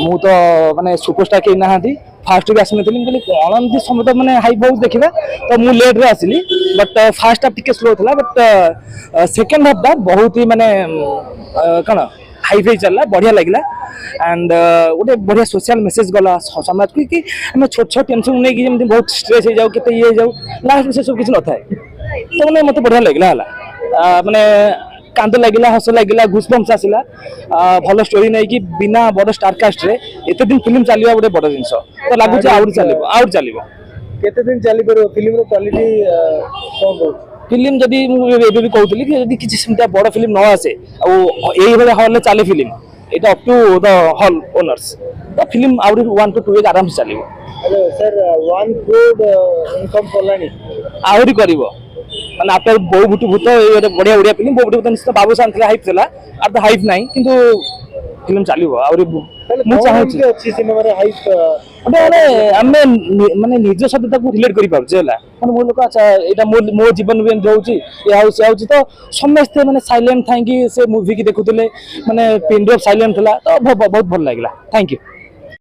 ମୁଁ ତ ମାନେ ସୁପରଷ୍ଟାର କେହି ନାହାନ୍ତି ଫାଷ୍ଟ ବି ଆସିନଥିଲି ମୁଁ କହିଲି କ'ଣ ଏମିତି ସମସ୍ତେ ମାନେ ହାଇପ୍ ହେଉଛି ଦେଖିବା ତ ମୁଁ ଲେଟ୍ରେ ଆସିଲି ବଟ୍ ଫାର୍ଷ୍ଟ ହାଫ୍ ଟିକେ ସ୍ଲୋ ଥିଲା ବଟ୍ ସେକେଣ୍ଡ ହାଫ୍ଟା ବହୁତ ହି ମାନେ କ'ଣ ହାଇ ଫାଇ ଚାଲିଲା ବଢ଼ିଆ ଲାଗିଲା एंड गोटे बढ़िया सोशल मेसेज गला समाज को कि आम छोट छोट टेंशन नहीं कि जमी बहुत स्ट्रेस हो जाऊ के ये जाऊ लास्ट में से सब किसी न था तो मैंने मत बढ़िया लगला माने कांद लगिला हस लगिला घुसबम्स आसला भल स्टोरी नहीं कि बिना बड़ स्टार कास्ट रे एते दिन फिल्म चलिया गोटे बड़ जिनस तो लगुच आउट चलिबो केते दिन चली परबो फिल्म रो क्वालिटी कोन फिल्म जदि एबे भी कहउतली कि जदि किछि सिमता बड़ फिल्म न आसे आ एई भले हॉल ले चले film it up to the hall owners the film out 1 to 2 week आराम से चलिबो हेलो सर 1 करोड़ इनकम करलानी आउरी करिवो माने आपे बहु भूत भूत बढ़िया बढ़िया फिल्म बहु भूत निश्चित बाबूसान थला हाइप थला अब तो हाइप नहीं किंतु फिल्म चलिबो आउरी मु चाहूची अच्छी सिनेमा रे हाइप माने हमें माने निज सत्यता को रिलेट करि पाउछ होला माने मो लोक अच्छा एटा मो जीवन में रहउची ए आउची तो समस्त माने साइलेंट थांकी से मूवी की देखुतले माने पिन ड्रॉप साइलेंट थला तो बहुत भल लागला थैंक यू।